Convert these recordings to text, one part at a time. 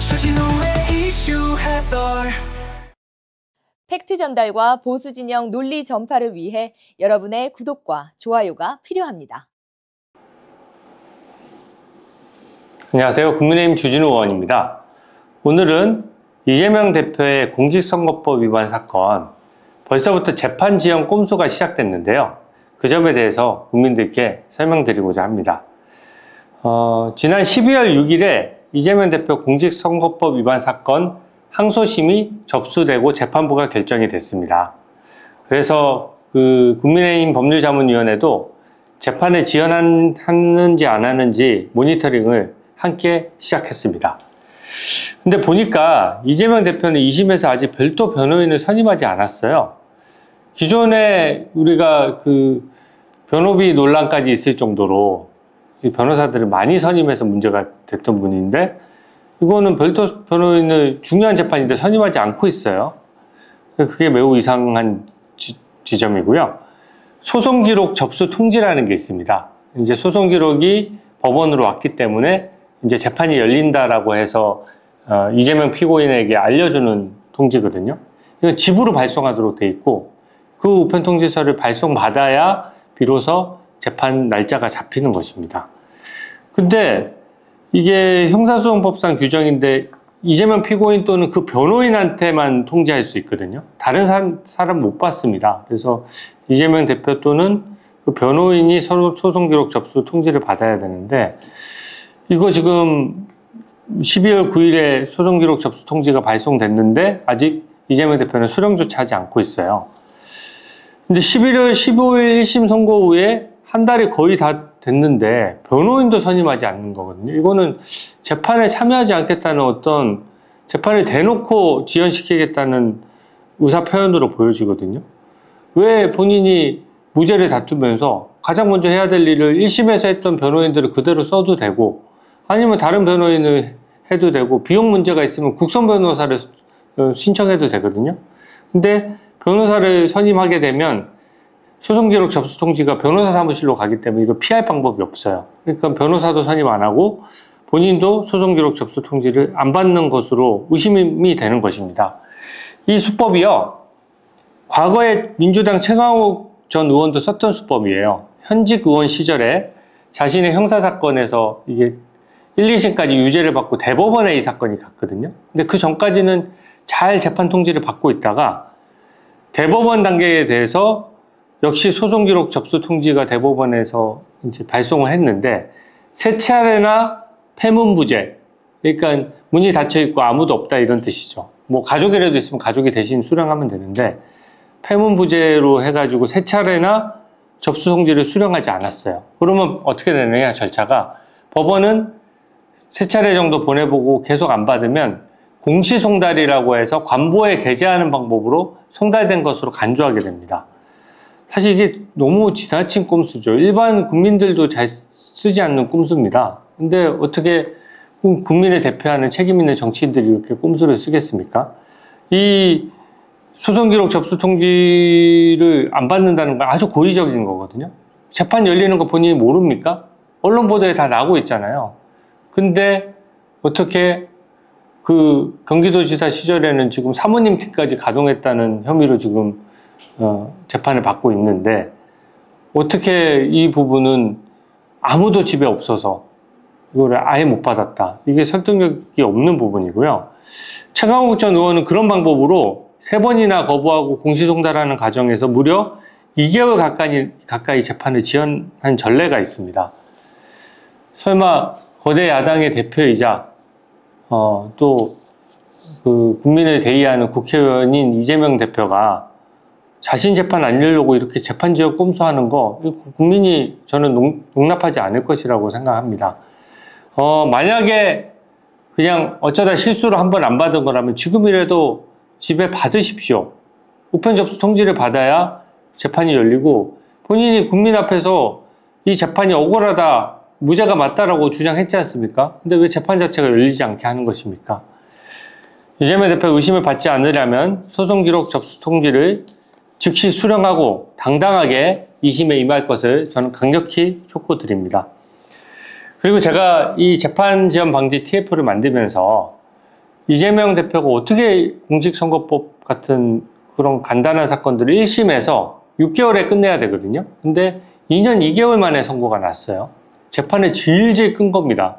주진우의 이슈 해설. 팩트 전달과 보수 진영 논리 전파를 위해 여러분의 구독과 좋아요가 필요합니다. 안녕하세요. 국민의힘 주진우 의원입니다. 오늘은 이재명 대표의 공직선거법 위반 사건, 벌써부터 재판 지연 꼼수가 시작됐는데요. 그 점에 대해서 국민들께 설명드리고자 합니다. 지난 12월 6일에 이재명 대표 공직선거법 위반 사건 항소심이 접수되고 재판부가 결정이 됐습니다. 그래서 국민의힘 법률자문위원회도 재판을 지연하는지 안 하는지 모니터링을 함께 시작했습니다. 근데 보니까 이재명 대표는 2심에서 아직 별도 변호인을 선임하지 않았어요. 기존에 우리가 변호비 논란까지 있을 정도로 이 변호사들을 많이 선임해서 문제가 됐던 분인데, 이거는 별도 변호인을 중요한 재판인데 선임하지 않고 있어요. 그게 매우 이상한 지점이고요. 소송 기록 접수 통지라는 게 있습니다. 이제 소송 기록이 법원으로 왔기 때문에 이제 재판이 열린다라고 해서 이재명 피고인에게 알려주는 통지거든요. 이건 집으로 발송하도록 돼 있고, 그 우편 통지서를 발송받아야 비로소 재판 날짜가 잡히는 것입니다. 근데 이게 형사소송법상 규정인데 이재명 피고인 또는 그 변호인한테만 통지할 수 있거든요. 다른 사람 못 받습니다. 그래서 이재명 대표 또는 그 변호인이 서로 소송기록 접수 통지를 받아야 되는데, 이거 지금 12월 9일에 소송기록 접수 통지가 발송됐는데 아직 이재명 대표는 수령조차 하지 않고 있어요. 근데 11월 15일 1심 선고 후에 한 달이 거의 다 됐는데 변호인도 선임하지 않는 거거든요. 이거는 재판에 참여하지 않겠다는 어떤, 재판을 대놓고 지연시키겠다는 의사표현으로 보여지거든요. 왜 본인이 무죄를 다투면서 가장 먼저 해야 될 일을 1심에서 했던 변호인들을 그대로 써도 되고, 아니면 다른 변호인을 해도 되고, 비용 문제가 있으면 국선 변호사를 신청해도 되거든요. 근데 변호사를 선임하게 되면 소송기록 접수 통지가 변호사 사무실로 가기 때문에 이거 피할 방법이 없어요. 그러니까 변호사도 선임 안 하고 본인도 소송기록 접수 통지를 안 받는 것으로 의심이 되는 것입니다. 이 수법이요, 과거에 민주당 최강욱 전 의원도 썼던 수법이에요. 현직 의원 시절에 자신의 형사사건에서 이게 1, 2심까지 유죄를 받고 대법원에 이 사건이 갔거든요. 근데 그 전까지는 잘 재판 통지를 받고 있다가 대법원 단계에 대해서 역시 소송기록 접수 통지가 대법원에서 이제 발송을 했는데, 세 차례나 폐문부재, 그러니까 문이 닫혀 있고 아무도 없다 이런 뜻이죠. 뭐 가족이라도 있으면 가족이 대신 수령하면 되는데, 폐문부재로 해가지고 세 차례나 접수 통지를 수령하지 않았어요. 그러면 어떻게 되느냐, 절차가. 법원은 세 차례 정도 보내보고 계속 안 받으면 공시송달이라고 해서 관보에 게재하는 방법으로 송달된 것으로 간주하게 됩니다. 사실 이게 너무 지나친 꼼수죠. 일반 국민들도 잘 쓰지 않는 꼼수입니다. 근데 어떻게 국민을 대표하는 책임 있는 정치인들이 이렇게 꼼수를 쓰겠습니까? 이 소송기록 접수 통지를 안 받는다는 건 아주 고의적인 거거든요. 재판 열리는 거 본인이 모릅니까? 언론 보도에 다 나오고 있잖아요. 근데 어떻게 경기도지사 시절에는 지금 사모님 팀까지 가동했다는 혐의로 지금 재판을 받고 있는데, 어떻게 이 부분은 아무도 집에 없어서 이거를 아예 못 받았다, 이게 설득력이 없는 부분이고요. 최강욱 전 의원은 그런 방법으로 3번이나 거부하고 공시송달하는 과정에서 무려 2개월 가까이 재판을 지연한 전례가 있습니다. 설마 거대 야당의 대표이자 또 국민을 대의하는 국회의원인 이재명 대표가 자신 재판 안 열려고 이렇게 재판 지연 꼼수하는 거, 국민이 저는 용납하지 않을 것이라고 생각합니다. 만약에 그냥 어쩌다 실수로 한 번 안 받은 거라면 지금이라도 집에 받으십시오. 우편 접수 통지를 받아야 재판이 열리고, 본인이 국민 앞에서 이 재판이 억울하다, 무죄가 맞다라고 주장했지 않습니까? 근데 왜 재판 자체가 열리지 않게 하는 것입니까? 이재명 대표 의심을 받지 않으려면 소송기록 접수 통지를 즉시 수령하고 당당하게 2심에 임할 것을 저는 강력히 촉구드립니다. 그리고 제가 이 재판 지연 방지 TF를 만들면서 이재명 대표가 어떻게 공직선거법 같은 그런 간단한 사건들을 1심에서 6개월에 끝내야 되거든요. 근데 2년 2개월 만에 선고가 났어요. 재판에 질질 끈 겁니다.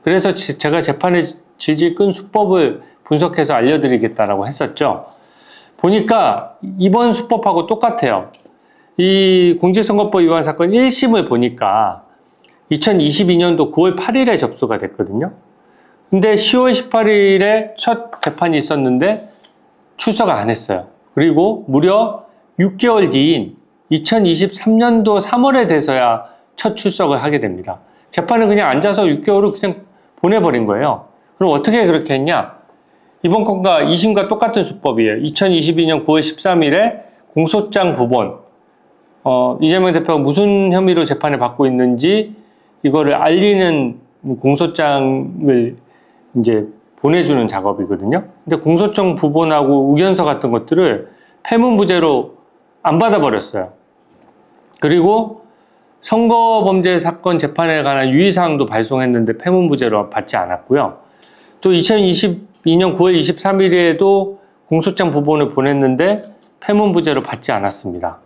그래서 제가 재판에 질질 끈 수법을 분석해서 알려드리겠다라고 했었죠. 보니까 이번 수법하고 똑같아요. 이 공직선거법 위반 사건 1심을 보니까 2022년도 9월 8일에 접수가 됐거든요. 근데 10월 18일에 첫 재판이 있었는데 출석 안 했어요. 그리고 무려 6개월 뒤인 2023년도 3월에 돼서야 첫 출석을 하게 됩니다. 재판을 그냥 앉아서 6개월을 그냥 보내버린 거예요. 그럼 어떻게 그렇게 했냐? 이번 건과 2심과 똑같은 수법이에요. 2022년 9월 13일에 공소장 부본, 이재명 대표가 무슨 혐의로 재판을 받고 있는지 이거를 알리는 공소장을 이제 보내주는 작업이거든요. 근데 공소장 부본하고 의견서 같은 것들을 패문부제로 안 받아버렸어요. 그리고 선거범죄 사건 재판에 관한 유의사항도 발송했는데 패문부제로 받지 않았고요. 또 2022년 9월 23일에도 공소장 부본을 보냈는데 패문부제로 받지 않았습니다.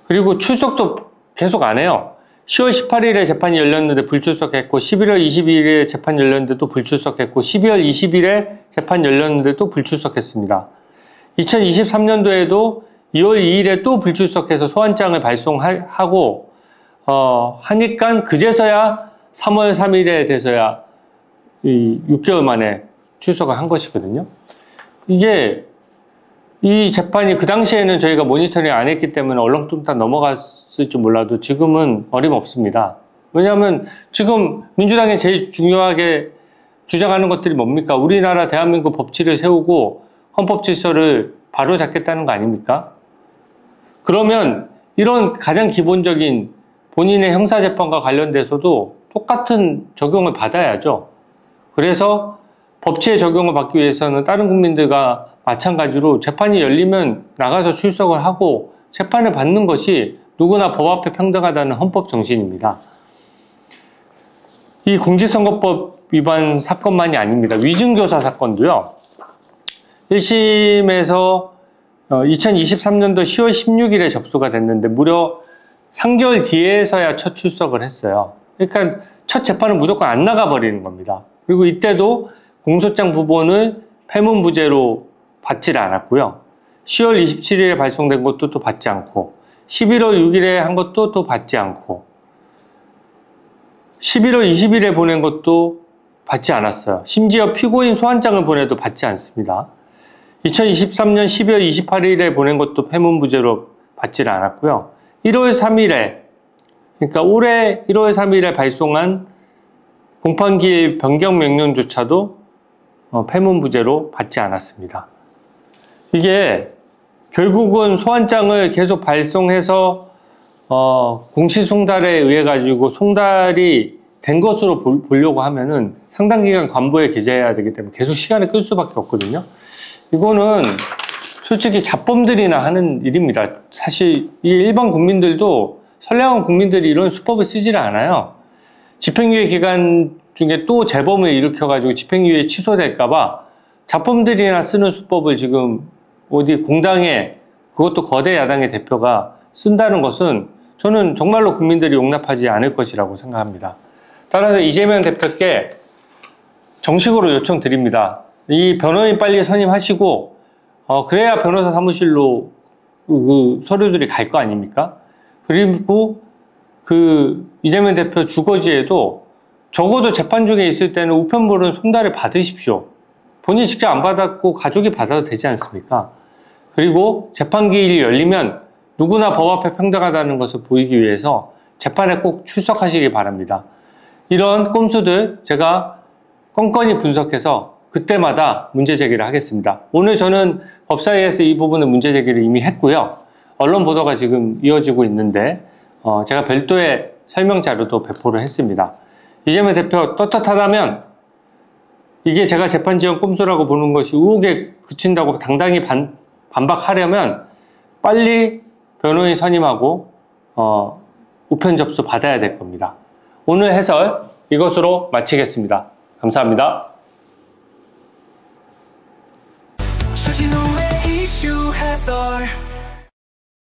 그리고 출석도 계속 안 해요. 10월 18일에 재판이 열렸는데 불출석했고 11월 22일에 재판 열렸는데도 불출석했고 12월 20일에 재판 열렸는데 또 불출석했습니다. 2023년도에도 2월 2일에 또 불출석해서 소환장을 발송하고 하니까 그제서야 3월 3일에 돼서야 6개월 만에 출석을 한 것이거든요. 이게 이 재판이 그 당시에는 저희가 모니터링 안 했기 때문에 얼렁뚱땅 넘어갔을지 몰라도 지금은 어림없습니다. 왜냐하면 지금 민주당이 제일 중요하게 주장하는 것들이 뭡니까? 우리나라 대한민국 법치를 세우고 헌법 질서를 바로잡겠다는 거 아닙니까? 그러면 이런 가장 기본적인 본인의 형사재판과 관련돼서도 똑같은 적용을 받아야죠. 그래서 법치의 적용을 받기 위해서는 다른 국민들과 마찬가지로 재판이 열리면 나가서 출석을 하고 재판을 받는 것이 누구나 법 앞에 평등하다는 헌법 정신입니다. 이 공직선거법 위반 사건만이 아닙니다. 위증교사 사건도요. 1심에서 2023년도 10월 16일에 접수가 됐는데 무려 3개월 뒤에서야 첫 출석을 했어요. 그러니까 첫 재판은 무조건 안 나가버리는 겁니다. 그리고 이때도 공소장 부본을 패문부제로 받지를 않았고요. 10월 27일에 발송된 것도 또 받지 않고 11월 6일에 한 것도 또 받지 않고 11월 20일에 보낸 것도 받지 않았어요. 심지어 피고인 소환장을 보내도 받지 않습니다. 2023년 12월 28일에 보낸 것도 패문부제로 받지를 않았고요. 1월 3일에 그러니까 올해 1월 3일에 발송한 공판기일 변경 명령조차도 패문부제로 받지 않았습니다. 이게 결국은 소환장을 계속 발송해서 공시송달에 의해 가지고 송달이 된 것으로 보려고 하면은 상당 기간 관보에 게재해야 되기 때문에 계속 시간을 끌 수밖에 없거든요. 이거는 솔직히 잡범들이나 하는 일입니다. 사실 이 일반 국민들도 선량한 국민들이 이런 수법을 쓰지를 않아요. 집행유예 기간 중에 또 재범을 일으켜가지고 집행유예 취소될까봐 잡범들이나 쓰는 수법을 지금 어디 공당에 그것도 거대 야당의 대표가 쓴다는 것은 저는 정말로 국민들이 용납하지 않을 것이라고 생각합니다. 따라서 이재명 대표께 정식으로 요청드립니다. 이 변호인 빨리 선임하시고 그래야 변호사 사무실로 그 서류들이 갈 거 아닙니까? 그리고 그 이재명 대표 주거지에도 적어도 재판 중에 있을 때는 우편물은 송달을 받으십시오. 본인이 직접 안 받았고 가족이 받아도 되지 않습니까? 그리고 재판기일이 열리면 누구나 법 앞에 평등하다는 것을 보이기 위해서 재판에 꼭 출석하시기 바랍니다. 이런 꼼수들 제가 껌껌이 분석해서 그때마다 문제 제기를 하겠습니다. 오늘 저는 법사위에서 이 부분은 문제 제기를 이미 했고요. 언론 보도가 지금 이어지고 있는데 제가 별도의 설명 자료도 배포를 했습니다. 이재명 대표 떳떳하다면 이게 제가 재판 지연 꼼수라고 보는 것이 의혹에 그친다고 당당히 반박하려면 빨리 변호인 선임하고 우편 접수 받아야 될 겁니다. 오늘 해설 이것으로 마치겠습니다. 감사합니다. 주진우의 이슈 해설